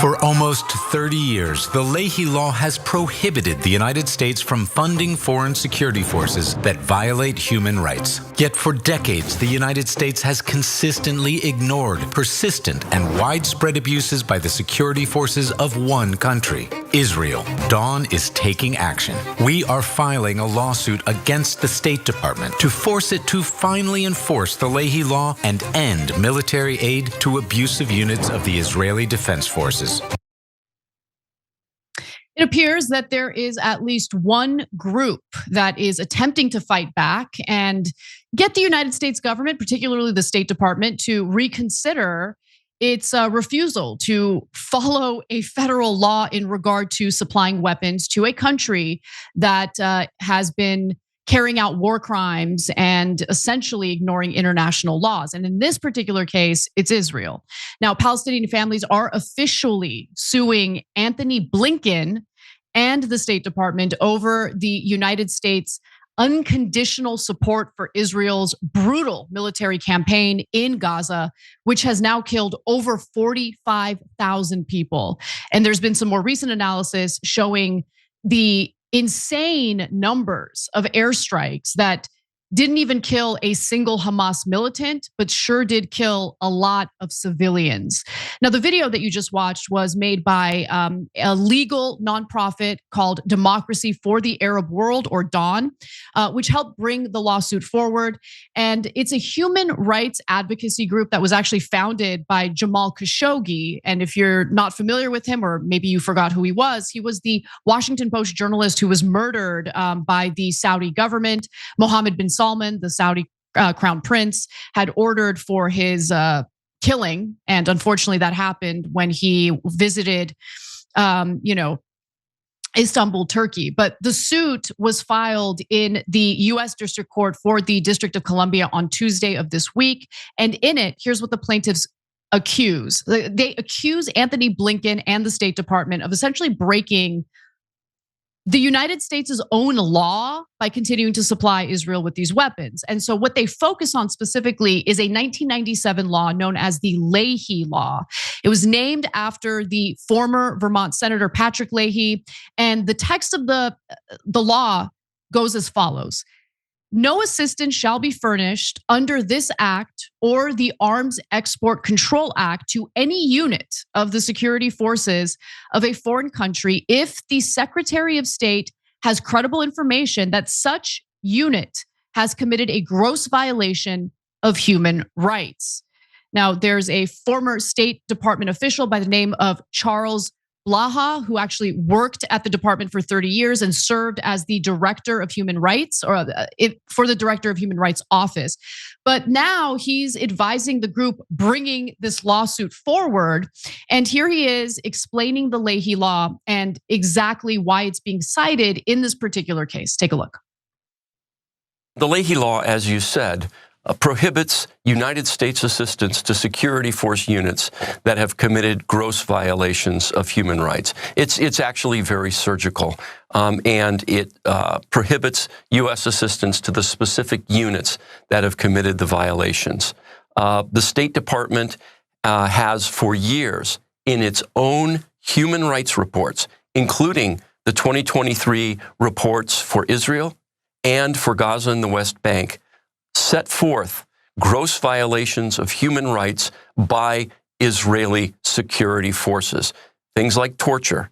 For almost 30 years, the Leahy Law has prohibited the United States from funding foreign security forces that violate human rights. Yet for decades, the United States has consistently ignored persistent and widespread abuses by the security forces of one country, Israel. Dawn is taking action. We are filing a lawsuit against the State Department to force it to finally enforce the Leahy Law and end military aid to abusive units of the Israeli Defense Forces. It appears that there is at least one group that is attempting to fight back and get the United States government, particularly the State Department, to reconsider its refusal to follow a federal law in regard to supplying weapons to a country that has been carrying out war crimes and essentially ignoring international laws. And in this particular case, it's Israel. Now, Palestinian families are officially suing Anthony Blinken and the State Department over the United States' unconditional support for Israel's brutal military campaign in Gaza, which has now killed over 45,000 people. And there's been some more recent analysis showing the insane numbers of airstrikes that didn't even kill a single Hamas militant, but sure did kill a lot of civilians. Now, the video that you just watched was made by a legal nonprofit called Democracy for the Arab World, or DAWN, which helped bring the lawsuit forward. And it's a human rights advocacy group that was actually founded by Jamal Khashoggi. And if you're not familiar with him, or maybe you forgot who he was the Washington Post journalist who was murdered by the Saudi government. Mohammed bin Salman, the Saudi crown prince, had ordered for his killing, and unfortunately that happened when he visited, Istanbul, Turkey. But the suit was filed in the US District Court for the District of Columbia on Tuesday of this week. And in it, here's what the plaintiffs accuse. They accuse Anthony Blinken and the State Department of essentially breaking the United States' own law by continuing to supply Israel with these weapons. And so what they focus on specifically is a 1997 law known as the Leahy Law. It was named after the former Vermont Senator Patrick Leahy. And the text of the law goes as follows. No assistance shall be furnished under this act or the Arms Export Control Act to any unit of the security forces of a foreign country if the Secretary of State has credible information that such unit has committed a gross violation of human rights. Now, there's a former State Department official by the name of Charles Blaha, who actually worked at the department for 30 years and served as the director of human rights, or for the director of human rights office. But now he's advising the group bringing this lawsuit forward. And here he is explaining the Leahy Law and exactly why it's being cited in this particular case. Take a look. The Leahy Law, as you said, prohibits United States assistance to security force units that have committed gross violations of human rights. It's actually very surgical, and it prohibits U.S. assistance to the specific units that have committed the violations. The State Department has for years in its own human rights reports, including the 2023 reports for Israel and for Gaza and the West Bank, set forth gross violations of human rights by Israeli security forces. Things like torture,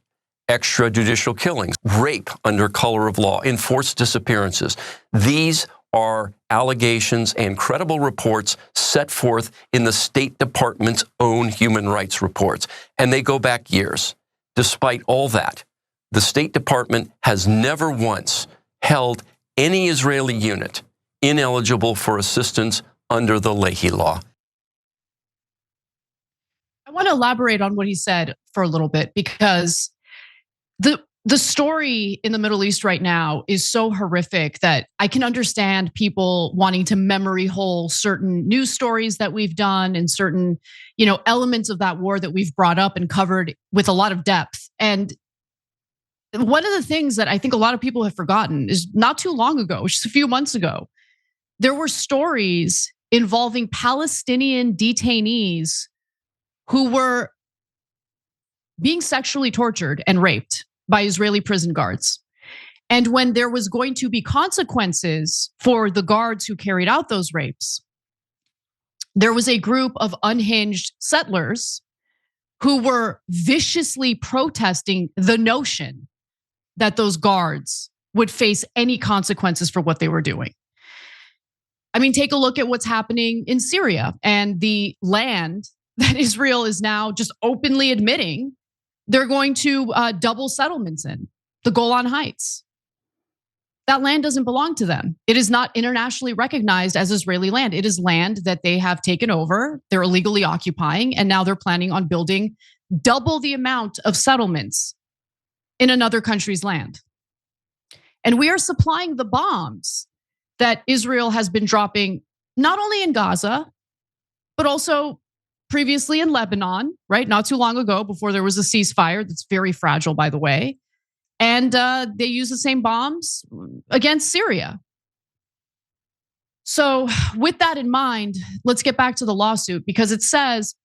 extrajudicial killings, rape under color of law, enforced disappearances. These are allegations and credible reports set forth in the State Department's own human rights reports. And they go back years. Despite all that, the State Department has never once held any Israeli unit ineligible for assistance under the Leahy Law. I want to elaborate on what he said for a little bit, because the story in the Middle East right now is so horrific that I can understand people wanting to memory hole certain news stories that we've done and certain, elements of that war that we've brought up and covered with a lot of depth. And one of the things that I think a lot of people have forgotten is not too long ago, just a few months ago, there were stories involving Palestinian detainees who were being sexually tortured and raped by Israeli prison guards. And when there was going to be consequences for the guards who carried out those rapes, there was a group of unhinged settlers who were viciously protesting the notion that those guards would face any consequences for what they were doing. I mean, take a look at what's happening in Syria and the land that Israel is now just openly admitting they're going to double settlements in, the Golan Heights. That land doesn't belong to them. It is not internationally recognized as Israeli land. It is land that they have taken over, they're illegally occupying, and now they're planning on building double the amount of settlements in another country's land. And we are supplying the bombs that Israel has been dropping, not only in Gaza, but also previously in Lebanon, right? Not too long ago, before there was a ceasefire that's very fragile, by the way. And they use the same bombs against Syria. So with that in mind, let's get back to the lawsuit, because it says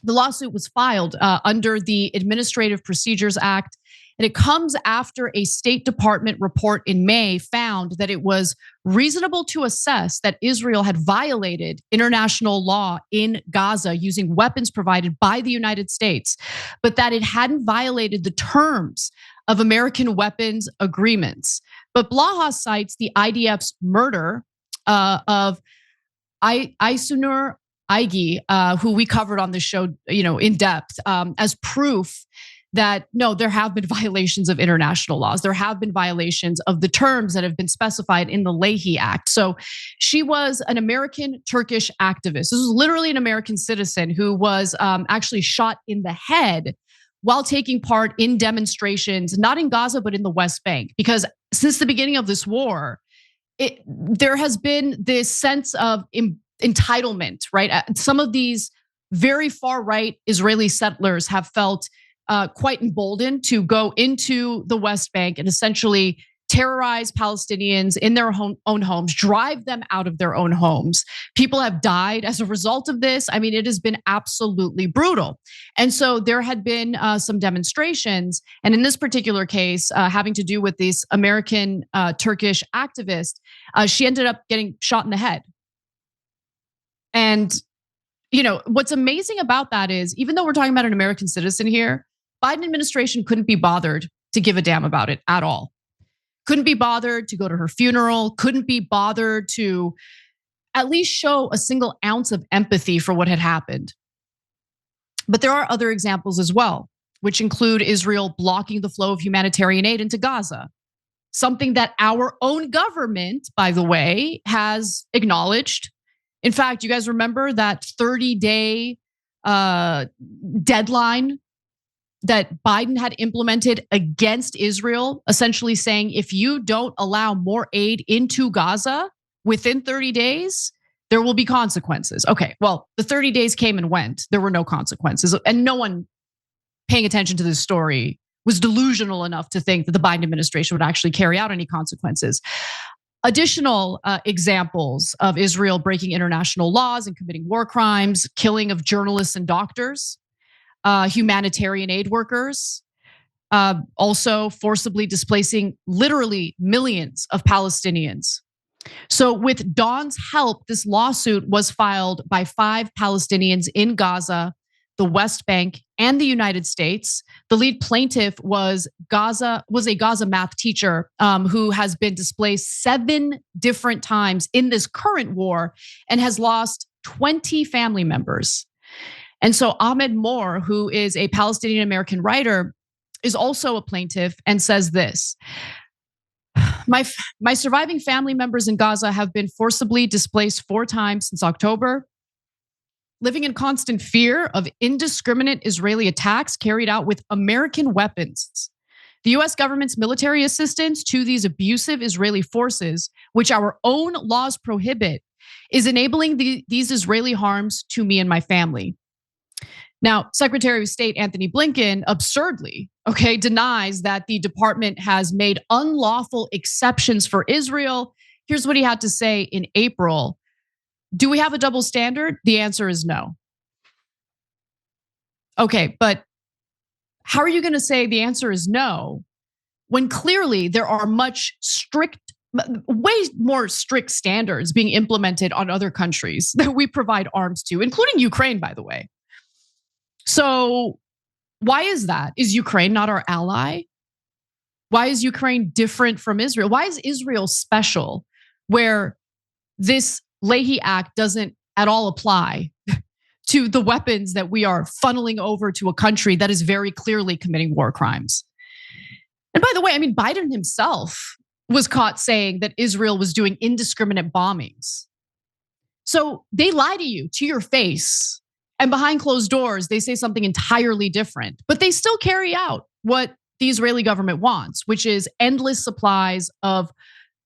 the lawsuit was filed under the Administrative Procedures Act. And it comes after a State Department report in May found that it was reasonable to assess that Israel had violated international law in Gaza using weapons provided by the United States, but that it hadn't violated the terms of American weapons agreements. But Blaha cites the IDF's murder of Uygur, who we covered on the show, in depth, as proof that no, there have been violations of international laws. There have been violations of the terms that have been specified in the Leahy Act. So she was an American Turkish activist. This was literally an American citizen who was actually shot in the head while taking part in demonstrations, not in Gaza, but in the West Bank. Because since the beginning of this war, there has been this sense of entitlement, right? Some of these very far right Israeli settlers have felt quite emboldened to go into the West Bank and essentially terrorize Palestinians in their own homes, drive them out of their own homes. People have died as a result of this. I mean, it has been absolutely brutal. And so there had been some demonstrations. And in this particular case, having to do with this American Turkish activist, she ended up getting shot in the head. And what's amazing about that is, even though we're talking about an American citizen here, Biden administration couldn't be bothered to give a damn about it at all. Couldn't be bothered to go to her funeral, couldn't be bothered to at least show a single ounce of empathy for what had happened. But there are other examples as well, which include Israel blocking the flow of humanitarian aid into Gaza. Something that our own government, by the way, has acknowledged. In fact, you guys remember that 30-day deadline that Biden had implemented against Israel, essentially saying, if you don't allow more aid into Gaza within 30 days, there will be consequences. Okay, well, the 30 days came and went. There were no consequences. And no one paying attention to this story was delusional enough to think that the Biden administration would actually carry out any consequences. Additional examples of Israel breaking international laws and committing war crimes, killing of journalists and doctors, humanitarian aid workers, also forcibly displacing literally millions of Palestinians. So with Dawn's help, this lawsuit was filed by 5 Palestinians in Gaza, the West Bank, and the United States. The lead plaintiff was a Gaza math teacher who has been displaced 7 different times in this current war and has lost 20 family members. And so Ahmed Moore, who is a Palestinian American writer, is also a plaintiff and says this: My surviving family members in Gaza have been forcibly displaced 4 times since October, living in constant fear of indiscriminate Israeli attacks carried out with American weapons. The US government's military assistance to these abusive Israeli forces, which our own laws prohibit, is enabling these Israeli harms to me and my family. Now, Secretary of State Anthony Blinken absurdly, denies that the department has made unlawful exceptions for Israel. Here's what he had to say in April. Do we have a double standard? The answer is no. Okay, but How are you going to say the answer is no when clearly there are way more strict standards being implemented on other countries that we provide arms to, including Ukraine, by the way? So why is that? Is Ukraine not our ally? Why is Ukraine different from Israel? Why is Israel special where this Leahy Act doesn't at all apply to the weapons that we are funneling over to a country that is very clearly committing war crimes? And by the way, I mean, Biden himself was caught saying that Israel was doing indiscriminate bombings. So they lie to you to your face, and behind closed doors, they say something entirely different, but they still carry out what the Israeli government wants, which is endless supplies of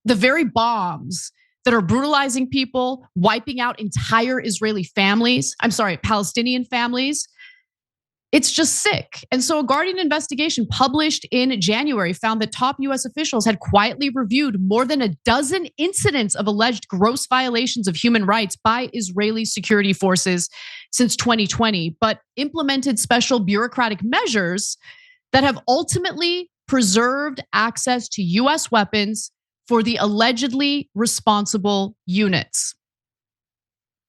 the very bombs that are brutalizing people, wiping out entire Israeli families. I'm sorry, Palestinian families. It's just sick. And so a Guardian investigation published in January found that top US officials had quietly reviewed more than a dozen incidents of alleged gross violations of human rights by Israeli security forces since 2020, but implemented special bureaucratic measures that have ultimately preserved access to US weapons for the allegedly responsible units.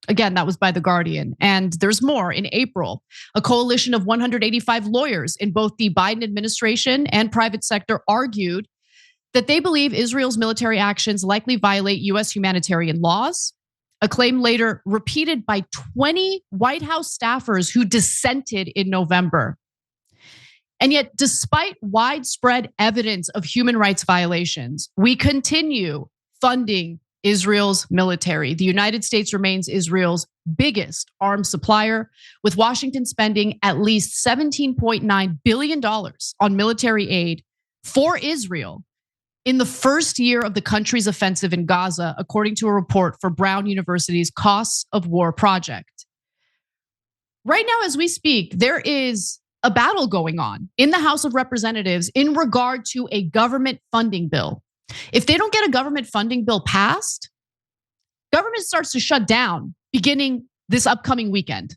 Again, that was by The Guardian. And there's more. In April, a coalition of 185 lawyers in both the Biden administration and private sector argued that they believe Israel's military actions likely violate US humanitarian laws, a claim later repeated by 20 White House staffers who dissented in November. And yet, despite widespread evidence of human rights violations, we continue funding Israel's military. The United States remains Israel's biggest arms supplier, with Washington spending at least $17.9 billion on military aid for Israel in the first year of the country's offensive in Gaza, according to a report for Brown University's Costs of War project. Right now, as we speak, there is a battle going on in the House of Representatives in regard to a government funding bill. If they don't get a government funding bill passed, government starts to shut down beginning this upcoming weekend,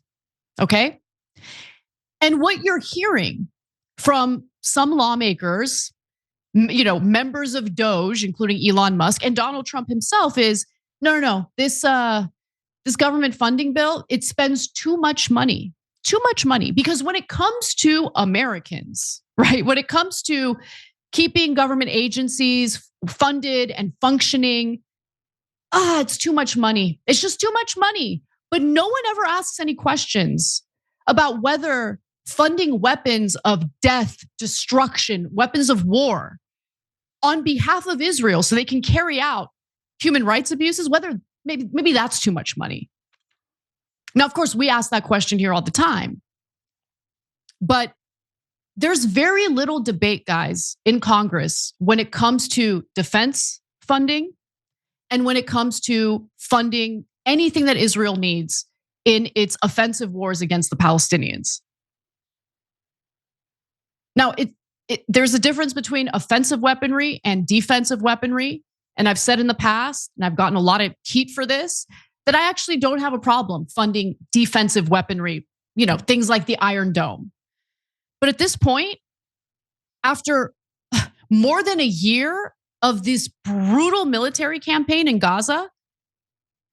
okay? And what you're hearing from some lawmakers, members of DOJ, including Elon Musk and Donald Trump himself, is no. This government funding bill, it spends too much money. Because when it comes to Americans, right? When it comes to keeping government agencies funded and functioning, it's too much money. It's just too much money. But no one ever asks any questions about whether funding weapons of death, destruction, weapons of war on behalf of Israel so they can carry out human rights abuses, whether maybe that's too much money. Now, of course, we ask that question here all the time. But there's very little debate, guys, in Congress when it comes to defense funding and when it comes to funding anything that Israel needs in its offensive wars against the Palestinians. Now, there's a difference between offensive weaponry and defensive weaponry. And I've said in the past, and I've gotten a lot of heat for this, that I actually don't have a problem funding defensive weaponry, things like the Iron Dome. But at this point, after more than a year of this brutal military campaign in Gaza,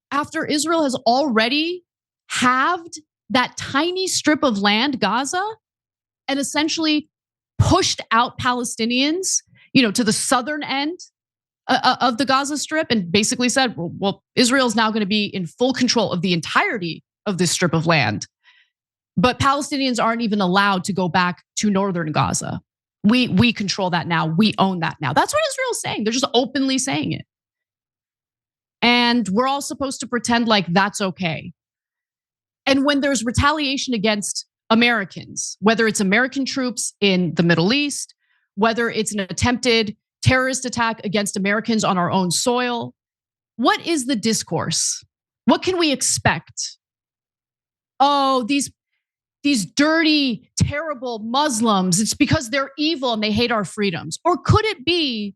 after Israel has already halved that tiny strip of land, Gaza, and essentially pushed out Palestinians, to the southern end of the Gaza Strip, and basically said, well, Israel's now going to be in full control of the entirety of this strip of land. But Palestinians aren't even allowed to go back to northern Gaza. We control that now. We own that now. That's what Israel's saying. They're just openly saying it. And we're all supposed to pretend like that's okay. And when there's retaliation against Americans, whether it's American troops in the Middle East, whether it's an attempted terrorist attack against Americans on our own soil, what is the discourse? What can we expect? Oh, these dirty, terrible Muslims, it's because they're evil and they hate our freedoms. Or could it be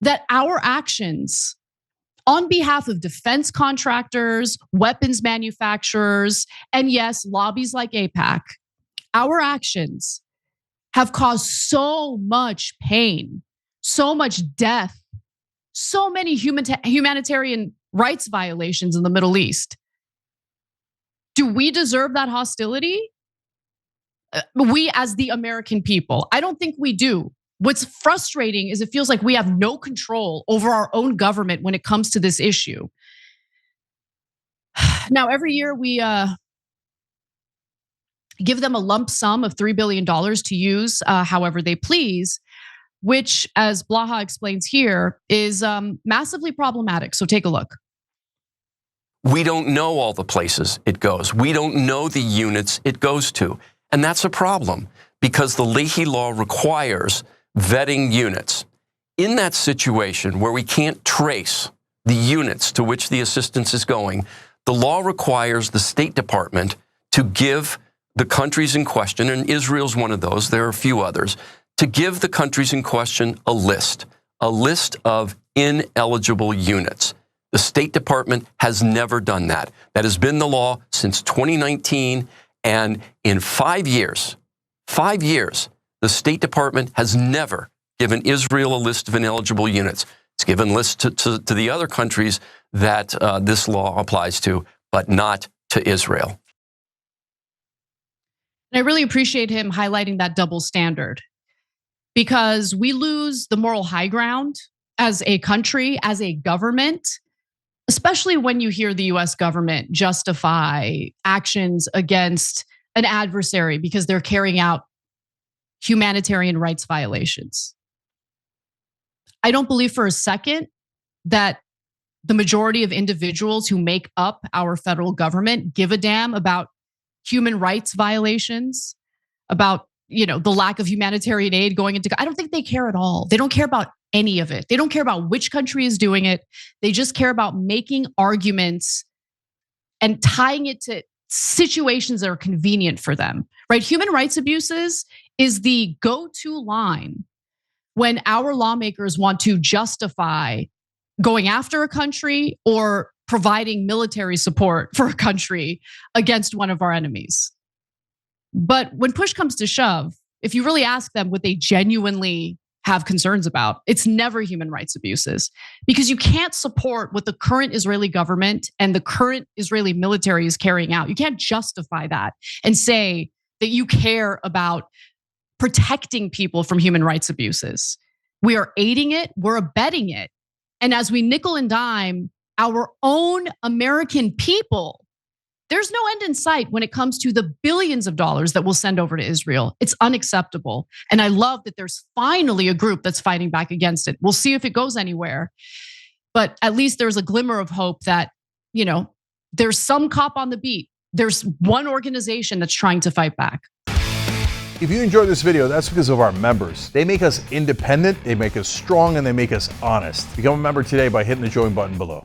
that our actions on behalf of defense contractors, weapons manufacturers, and yes, lobbies like AIPAC, our actions have caused so much pain, so much death, so many humanitarian rights violations in the Middle East. Do we deserve that hostility? We as the American people, I don't think we do. What's frustrating is it feels like we have no control over our own government when it comes to this issue. Now, every year we give them a lump sum of $3 billion to use however they please, which, as Blaha explains here, is massively problematic. So take a look. We don't know all the places it goes. We don't know the units it goes to. And that's a problem because the Leahy Law requires vetting units. In that situation where we can't trace the units to which the assistance is going, the law requires the State Department to give the countries in question, and Israel's one of those, there are a few others, to give the countries in question a list of ineligible units. The State Department has never done that. That has been the law since 2019, and in 5 years, the State Department has never given Israel a list of ineligible units. It's given lists to the other countries that this law applies to, but not to Israel. And I really appreciate him highlighting that double standard because we lose the moral high ground as a country, as a government, especially when you hear the US government justify actions against an adversary because they're carrying out humanitarian rights violations. I don't believe for a second that the majority of individuals who make up our federal government give a damn about human rights violations, about the lack of humanitarian aid going into. I don't think they care at all. They don't care about any of it. They don't care about which country is doing it. They just care about making arguments and tying it to situations that are convenient for them, right? Human rights abuses is the go-to line when our lawmakers want to justify going after a country or providing military support for a country against one of our enemies. But when push comes to shove, if you really ask them what they genuinely have concerns about, it's never human rights abuses because you can't support what the current Israeli government and the current Israeli military is carrying out. You can't justify that and say that you care about protecting people from human rights abuses. We are aiding it, we're abetting it. And as we nickel and dime our own American people, there's no end in sight when it comes to the billions of dollars that we'll send over to Israel. It's unacceptable. And I love that there's finally a group that's fighting back against it. We'll see if it goes anywhere. But at least there's a glimmer of hope that, there's some cop on the beat. There's one organization that's trying to fight back. If you enjoyed this video, that's because of our members. They make us independent, they make us strong, and they make us honest. Become a member today by hitting the join button below.